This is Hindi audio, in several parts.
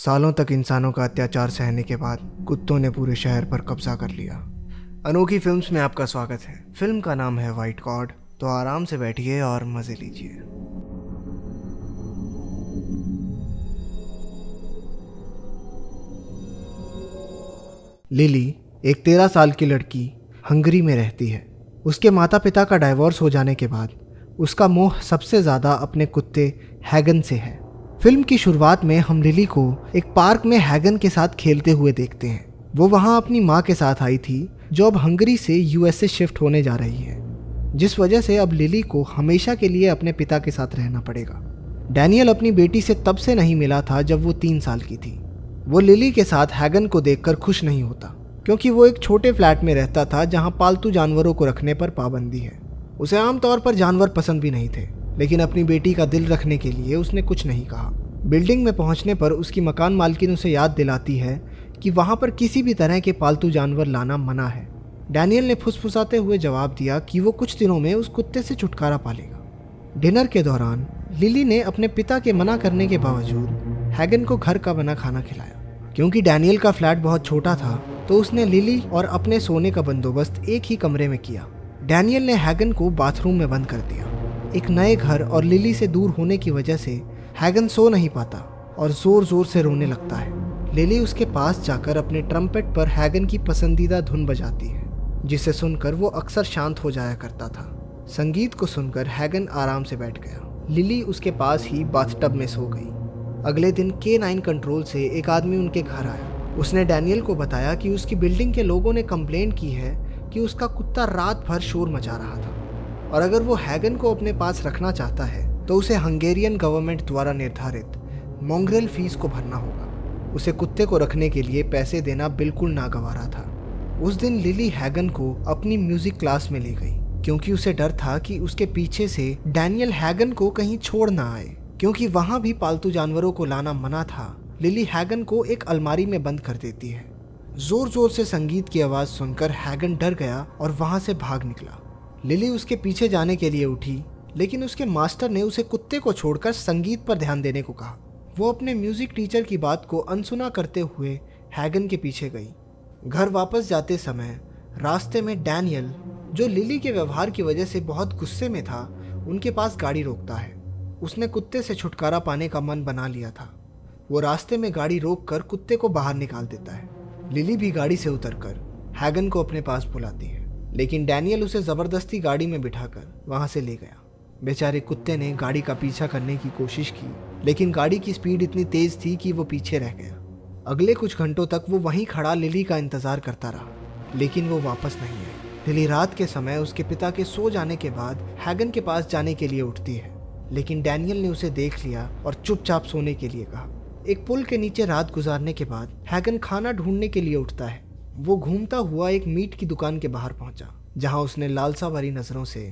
सालों तक इंसानों का अत्याचार सहने के बाद कुत्तों ने पूरे शहर पर कब्जा कर लिया। अनोखी फिल्म्स में आपका स्वागत है। फिल्म का नाम है व्हाइट कॉर्ड, तो आराम से बैठिए और मजे लीजिए। लिली एक 13 साल की लड़की हंगरी में रहती है। उसके माता पिता का डाइवोर्स हो जाने के बाद उसका मोह सबसे ज़्यादा अपने कुत्ते हैगन से है। फिल्म की शुरुआत में हम लिली को एक पार्क में हैगन के साथ खेलते हुए देखते हैं। वो वहाँ अपनी माँ के साथ आई थी जो अब हंगरी से यूएसए शिफ्ट होने जा रही है, जिस वजह से अब लिली को हमेशा के लिए अपने पिता के साथ रहना पड़ेगा। डैनियल अपनी बेटी से तब से नहीं मिला था जब वो 3 साल की थी। वो लिली के साथ हैगन को देखकर खुश नहीं होता, क्योंकि वो एक छोटे फ्लैट में रहता था जहाँ पालतू जानवरों को रखने पर पाबंदी है। उसे आमतौर पर जानवर पसंद भी नहीं थे, लेकिन अपनी बेटी का दिल रखने के लिए उसने कुछ नहीं कहा। बिल्डिंग में पहुंचने पर उसकी मकान मालकिन उसे याद दिलाती है कि वहां पर किसी भी तरह के पालतू जानवर लाना मना है। डैनियल ने फुसफुसाते हुए जवाब दिया कि वो कुछ दिनों में उस कुत्ते से छुटकारा पा लेगा। डिनर के दौरान लिली ने अपने पिता के मना करने के बावजूद हैगन को घर का बना खाना खिलाया। क्योंकि डैनियल का फ्लैट बहुत छोटा था, तो उसने लिली और अपने सोने का बंदोबस्त एक ही कमरे में किया। डैनियल ने हैगन को बाथरूम में बंद कर दिया। एक नए घर और लिली से दूर होने की वजह से हैगन सो नहीं पाता और जोर जोर से रोने लगता है। लिली उसके पास जाकर अपने ट्रम्पेट पर हैगन की पसंदीदा धुन बजाती है, जिसे सुनकर वो अक्सर शांत हो जाया करता था। संगीत को सुनकर हैगन आराम से बैठ गया। लिली उसके पास ही बाथटब में सो गई। अगले दिन K9 कंट्रोल से एक आदमी उनके घर आया। उसने डैनियल को बताया कि उसकी बिल्डिंग के लोगों ने कंप्लेंट की है कि उसका कुत्ता रात भर शोर मचा रहा था, और अगर वो हैगन को अपने पास रखना चाहता है तो उसे हंगेरियन गवर्नमेंट द्वारा निर्धारित मोंग्रेल फीस को भरना होगा। उसे कुत्ते को रखने के लिए पैसे देना बिल्कुल नागवारा था। उस दिन लिली हैगन को अपनी म्यूजिक क्लास में ले गई, क्योंकि उसे डर था कि उसके पीछे से डैनियल हैगन को कहीं छोड़ ना आए। क्योंकि वहां भी पालतू जानवरों को लाना मना था, लिली हैगन को एक अलमारी में बंद कर देती है। जोर जोर से संगीत की आवाज सुनकर हैगन डर गया और वहां से भाग निकला। लिली उसके पीछे जाने के लिए उठी, लेकिन उसके मास्टर ने उसे कुत्ते को छोड़कर संगीत पर ध्यान देने को कहा। वो अपने म्यूजिक टीचर की बात को अनसुना करते हुए हैगन के पीछे गई। घर वापस जाते समय रास्ते में डैनियल, जो लिली के व्यवहार की वजह से बहुत गुस्से में था, उनके पास गाड़ी रोकता है। उसने कुत्ते से छुटकारा पाने का मन बना लिया था। वो रास्ते में गाड़ी रोककर कुत्ते को बाहर निकाल देता है। लिली भी गाड़ी से उतरकर हैगन को अपने पास बुलाती है, लेकिन डैनियल उसे जबरदस्ती गाड़ी में बिठाकर वहां से ले गया। बेचारे कुत्ते ने गाड़ी का पीछा करने की कोशिश की, लेकिन गाड़ी की स्पीड इतनी तेज थी कि वो पीछे रह गया। अगले कुछ घंटों तक वो वहीं खड़ा लिली का इंतजार करता रहा, लेकिन वो वापस नहीं आई। लिली रात के समय उसके पिता के सो जाने के बाद हैगन के पास जाने के लिए उठती है, लेकिन डैनियल ने उसे देख लिया और चुपचाप सोने के लिए कहा। एक पुल के नीचे रात गुजारने के बाद हैगन खाना ढूंढने के लिए उठता है। वो घूमता हुआ एक मीट की दुकान के बाहर पहुंचा, जहां उसने लालसा भरी नजरों से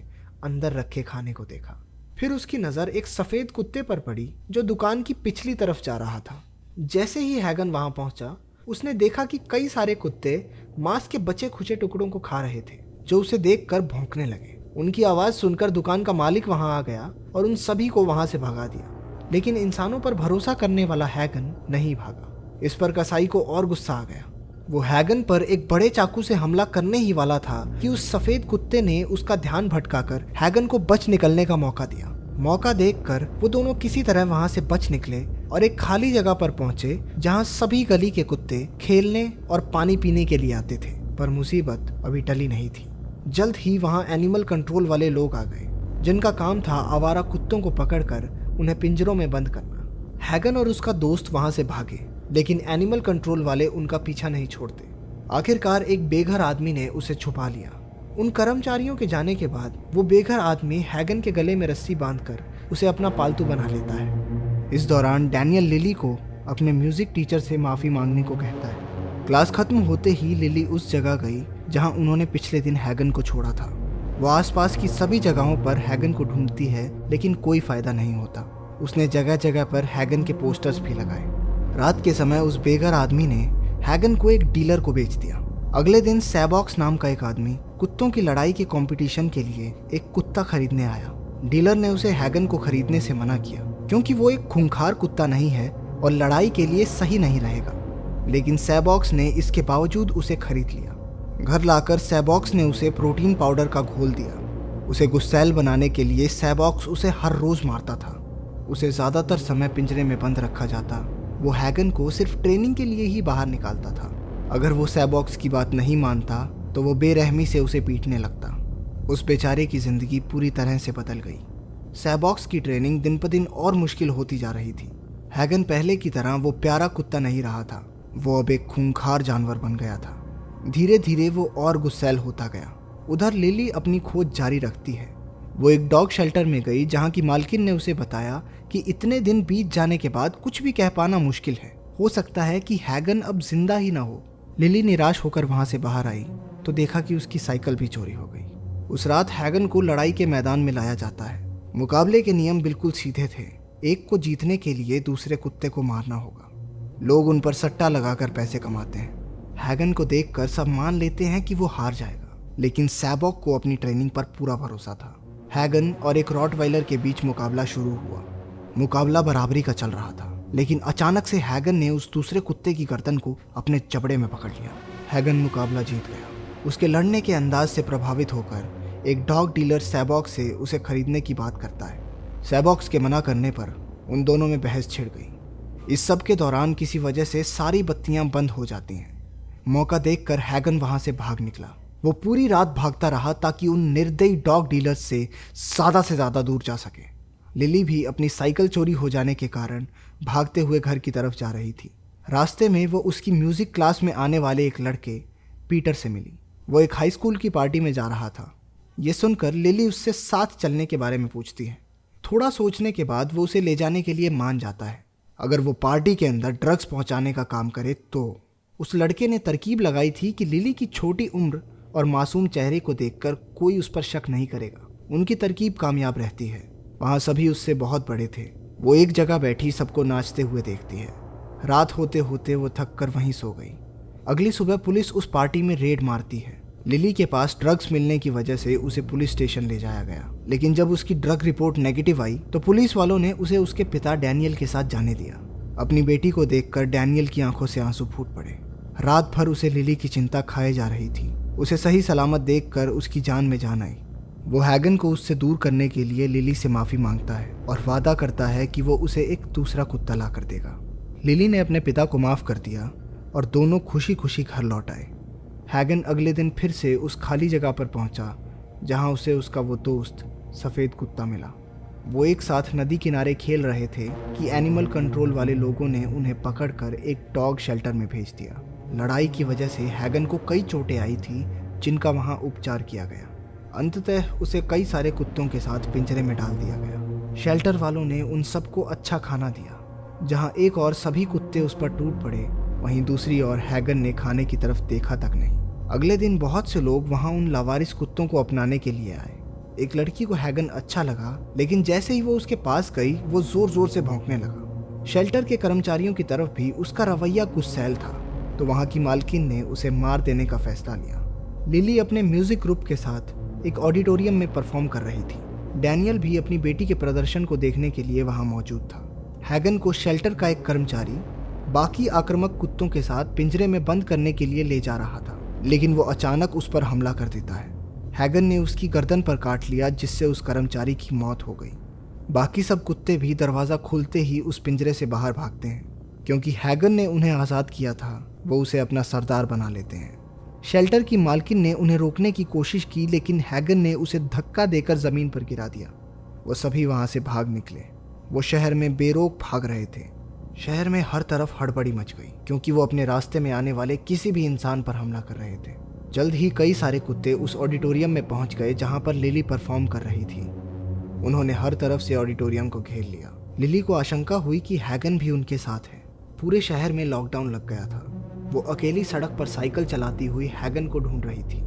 अंदर रखे खाने को देखा। फिर उसकी नजर एक सफेद कुत्ते पर पड़ी जो दुकान की पिछली तरफ जा रहा था। जैसे ही हैगन वहां पहुंचा, उसने देखा कि कई सारे कुत्ते मांस के बचे खुचे टुकड़ों को खा रहे थे, जो उसे देखकर भौंकने लगे। उनकी आवाज सुनकर दुकान का मालिक वहां आ गया और उन सभी को वहां से भगा दिया, लेकिन इंसानों पर भरोसा करने वाला हैगन नहीं भागा। इस पर कसाई को और गुस्सा आ गया। वो हैगन पर एक बड़े चाकू से हमला करने ही वाला था कि उस सफेद कुत्ते ने उसका ध्यान भटकाकर हैगन को बच निकलने का मौका दिया। मौका देखकर वो दोनों किसी तरह वहां से बच निकले और एक खाली जगह पर पहुंचे, जहां सभी गली के कुत्ते खेलने और पानी पीने के लिए आते थे। पर मुसीबत अभी टली नहीं थी। जल्द ही वहां एनिमल कंट्रोल वाले लोग आ गए, जिनका काम था आवारा कुत्तों को पकड़कर उन्हें पिंजरों में बंद करना। हैगन और उसका दोस्त वहां से भागे, लेकिन एनिमल कंट्रोल वाले उनका पीछा नहीं छोड़ते। आखिरकार एक बेघर आदमी ने उसे छुपा लिया। उन कर्मचारियों के जाने के बाद वो बेघर आदमी हैगन के गले में रस्सी बांधकर उसे अपना पालतू बना लेता है। इस दौरान डैनियल लिली को अपने म्यूजिक टीचर से माफ़ी मांगने को कहता है। क्लास खत्म होते ही लिली उस जगह गई जहां उन्होंने पिछले दिन हैगन को छोड़ा था। वो आसपास की सभी जगहों पर हैगन को ढूंढती है, लेकिन कोई फायदा नहीं होता। उसने जगह जगह पर हैगन के पोस्टर्स भी लगाए। रात के समय उस बेघर आदमी ने हैगन को एक डीलर को बेच दिया। अगले दिन सैबॉक्स नाम का एक आदमी कुत्तों की लड़ाई के कंपटीशन के लिए एक कुत्ता खरीदने आया। डीलर ने उसे हैगन को खरीदने से मना किया, क्योंकि वो एक खूंखार कुत्ता नहीं है, और लड़ाई के लिए सही नहीं रहेगा। लेकिन सैबॉक्स ने इसके बावजूद उसे खरीद लिया। घर लाकर सैबॉक्स ने उसे प्रोटीन पाउडर का घोल दिया। उसे गुस्सैल बनाने के लिए सैबॉक्स उसे हर रोज मारता था। उसे ज़्यादातर समय पिंजरे में बंद रखा जाता। वो हैगन को सिर्फ ट्रेनिंग के लिए ही बाहर निकालता था। अगर वो सैबॉक्स की बात नहीं मानता तो वो बेरहमी से उसे पीटने लगता। उस बेचारे की जिंदगी पूरी तरह से बदल गई। सैबॉक्स की ट्रेनिंग दिन पर दिन और मुश्किल होती जा रही थी। हैगन पहले की तरह वो प्यारा कुत्ता नहीं रहा था। वो अब एक खूंखार जानवर बन गया था। धीरे धीरे वो और गुस्सैल होता गया। उधर लिली अपनी खोज जारी रखती है। वो एक डॉग शेल्टर में गई जहाँ की मालकिन ने उसे बताया कि इतने दिन बीत जाने के बाद कुछ भी कह पाना मुश्किल है। हो सकता है कि हैगन अब जिंदा ही ना हो। लिली निराश होकर वहां से बाहर आई तो देखा कि उसकी साइकिल भी चोरी हो गई। उस रात हैगन को लड़ाई के मैदान में लाया जाता है। मुकाबले के नियम बिल्कुल सीधे थे। एक को जीतने के लिए दूसरे कुत्ते को मारना होगा। लोग उन पर सट्टा लगाकर पैसे कमाते हैं। हैगन को देखकर सब मान लेते हैं कि वो हार जाएगा, लेकिन सैबॉक को अपनी ट्रेनिंग पर पूरा भरोसा था। हैगन और एक रॉटवाइलर के बीच मुकाबला शुरू हुआ। मुकाबला बराबरी का चल रहा था, लेकिन अचानक से हैगन ने उस दूसरे कुत्ते की गर्दन को अपने जबड़े में पकड़ लिया। हैगन मुकाबला जीत गया। उसके लड़ने के अंदाज से प्रभावित होकर एक डॉग डीलर सैबॉक्स से उसे खरीदने की बात करता है। सैबॉक्स के मना करने पर उन दोनों में बहस छिड़ गई। इस सब के दौरान किसी वजह से सारी बत्तियां बंद हो जाती हैं। मौका देखकर हैगन वहां से भाग निकला। वो पूरी रात भागता रहा ताकि उन निर्दयी डॉग डीलर्स से ज़्यादा दूर जा सके। लिली भी अपनी साइकिल चोरी हो जाने के कारण भागते हुए घर की तरफ जा रही थी। रास्ते में वो उसकी म्यूजिक क्लास में आने वाले एक लड़के पीटर से मिली। वो एक हाई स्कूल की पार्टी में जा रहा था। ये सुनकर लिली उससे साथ चलने के बारे में पूछती है। थोड़ा सोचने के बाद वो उसे ले जाने के लिए मान जाता है। अगर वो पार्टी के अंदर ड्रग्स पहुंचाने का काम करे तो। उस लड़के ने तरकीब लगाई थी कि लिली की छोटी उम्र और मासूम चेहरे को देखकर कोई उस पर शक नहीं करेगा। उनकी तरकीब कामयाब रहती है। वहाँ सभी उससे बहुत बड़े थे। वो एक जगह बैठी सबको नाचते हुए देखती है। रात होते होते वो थक कर वहीं सो गई। अगली सुबह पुलिस उस पार्टी में रेड मारती है। लिली के पास ड्रग्स मिलने की वजह से उसे पुलिस स्टेशन ले जाया गया, लेकिन जब उसकी ड्रग रिपोर्ट नेगेटिव आई तो पुलिस वालों ने उसे उसके पिता डैनियल के साथ जाने दिया। अपनी बेटी को देखकर डैनियल की आंखों से आंसू फूट पड़े। रात भर उसे लिली की चिंता खाए जा रही थी। उसे सही सलामत देखकर उसकी जान में जान आई। वो हैगन को उससे दूर करने के लिए लिली से माफ़ी मांगता है और वादा करता है कि वो उसे एक दूसरा कुत्ता ला कर देगा। लिली ने अपने पिता को माफ़ कर दिया और दोनों खुशी खुशी घर लौट आए। हैगन अगले दिन फिर से उस खाली जगह पर पहुंचा जहां उसे उसका वो दोस्त सफ़ेद कुत्ता मिला। वो एक साथ नदी किनारे खेल रहे थे कि एनिमल कंट्रोल वाले लोगों ने उन्हें पकड़कर एक डॉग शेल्टर में भेज दिया। लड़ाई की वजह से हैगन को कई चोटें आई थी जिनका वहां उपचार किया गया। अंततः उसे कई सारे कुत्तों के साथ पिंजरे में डाल दिया गया। शेल्टर वालों ने उन सबको अच्छा खाना दिया। जहां एक और सभी कुत्ते उस पर टूट पड़े, वहीं दूसरी ओर हैगन ने खाने की तरफ देखा तक नहीं। अगले दिन बहुत से लोग वहां उन लावारिस कुत्तों को अपनाने के लिए आए। एक लड़की को हैगन अच्छा लगा, लेकिन जैसे ही वो उसके पास गई वो जोर जोर से भौंकने लगा। शेल्टर के कर्मचारियों की तरफ भी उसका रवैया गुस्सैल था, तो वहां की मालकिन ने उसे मार देने का फैसला लिया। लिली अपने म्यूजिक ग्रुप के साथ एक ऑडिटोरियम में परफॉर्म कर रही थी। डैनियल भी अपनी बेटी के प्रदर्शन को देखने के लिए वहां मौजूद था। हैगन को शेल्टर का एक कर्मचारी बाकी आक्रामक कुत्तों के साथ पिंजरे में बंद करने के लिए ले जा रहा था, लेकिन वो अचानक उस पर हमला कर देता है। हैगन ने उसकी गर्दन पर काट लिया, जिससे उस कर्मचारी की मौत हो गई। बाकी सब कुत्ते भी दरवाज़ा खुलते ही उस पिंजरे से बाहर भागते हैं। क्योंकि हैगन ने उन्हें आज़ाद किया था, वो उसे अपना सरदार बना लेते हैं। शेल्टर की मालकिन ने उन्हें रोकने की कोशिश की, लेकिन हैगन ने उसे धक्का देकर ज़मीन पर गिरा दिया। वो सभी वहाँ से भाग निकले। वो शहर में बेरोक भाग रहे थे। शहर में हर तरफ हड़बड़ी मच गई, क्योंकि वो अपने रास्ते में आने वाले किसी भी इंसान पर हमला कर रहे थे। जल्द ही कई सारे कुत्ते उस ऑडिटोरियम में पहुंच गए जहां पर लिली परफॉर्म कर रही थी। उन्होंने हर तरफ से ऑडिटोरियम को घेर लिया। लिली को आशंका हुई कि हैगन भी उनके साथ है। पूरे शहर में लॉकडाउन लग गया था। वो अकेली सड़क पर साइकिल चलाती हुई हैगन को ढूंढ रही थी।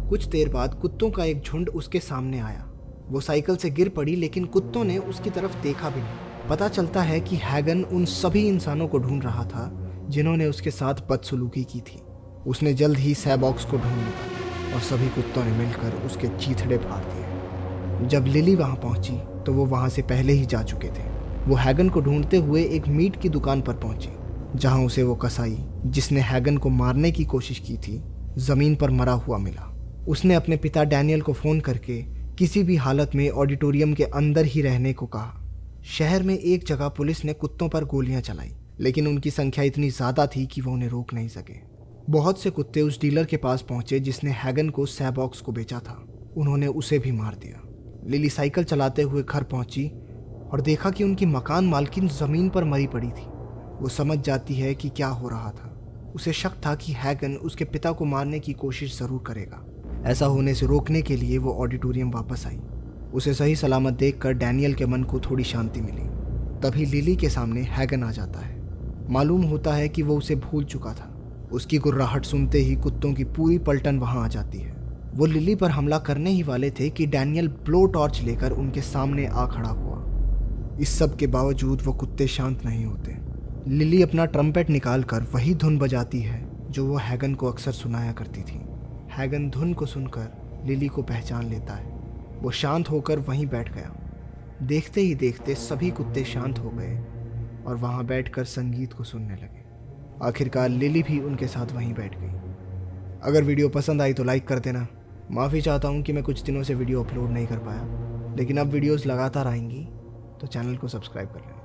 कुछ देर बाद कुत्तों का एक झुंड उसके सामने आया। वो साइकिल से गिर पड़ी, लेकिन कुत्तों ने उसकी तरफ देखा भी नहीं। पता चलता है कि हैगन उन सभी इंसानों को ढूंढ रहा था जिन्होंने उसके साथ बदसलूकी की थी। उसने जल्द ही सैबॉक्स को ढूंढ लिया और सभी कुत्तों ने मिलकर उसके चीथड़े फाड़ दिए। जब लिली वहां पहुंची तो वो वहां से पहले ही जा चुके थे। वो हैगन को ढूंढते हुए एक मीट की दुकान पर पहुंची, जहां उसे वो कसाई जिसने हैगन को मारने की कोशिश की थी जमीन पर मरा हुआ मिला। उसने अपने पिता डैनियल को फोन करके किसी भी हालत में ऑडिटोरियम के अंदर ही रहने को कहा। शहर में एक जगह पुलिस ने कुत्तों पर गोलियां चलाई, लेकिन उनकी संख्या इतनी ज्यादा थी कि वो उन्हें रोक नहीं सके। बहुत से कुत्ते उस डीलर के पास पहुंचे जिसने हैगन को सैबॉक्स को बेचा था। उन्होंने उसे भी मार दिया। लिली साइकिल चलाते हुए घर पहुंची और देखा कि उनकी मकान मालकिन जमीन पर मरी पड़ी थी। वो समझ जाती है कि क्या हो रहा था। उसे शक था कि हैगन उसके पिता को मारने की कोशिश जरूर करेगा। ऐसा होने से रोकने के लिए वो ऑडिटोरियम वापस आई। उसे सही सलामत देखकर डैनियल के मन को थोड़ी शांति मिली। तभी लिली के सामने हैगन आ जाता है। मालूम होता है कि वो उसे भूल चुका था। उसकी गुर्राहट सुनते ही कुत्तों की पूरी पलटन वहां आ जाती है। वो लिली पर हमला करने ही वाले थे कि डैनियल ब्लो टॉर्च लेकर उनके सामने आ खड़ा हुआ। इस सब के बावजूद वो कुत्ते शांत नहीं होते। लिली अपना ट्रम्पेट निकालकर वही धुन बजाती है जो वो हैगन को अक्सर सुनाया करती थी। हैगन धुन को सुनकर लिली को पहचान लेता है। वो शांत होकर वहीं बैठ गया। देखते ही देखते सभी कुत्ते शांत हो गए और वहां बैठकर संगीत को सुनने लगे। आखिरकार लिली भी उनके साथ वहीं बैठ गई। अगर वीडियो पसंद आई तो लाइक कर देना। माफ़ी चाहता हूँ कि मैं कुछ दिनों से वीडियो अपलोड नहीं कर पाया, लेकिन अब वीडियोस लगातार आएंगी तो चैनल को सब्सक्राइब कर लेना।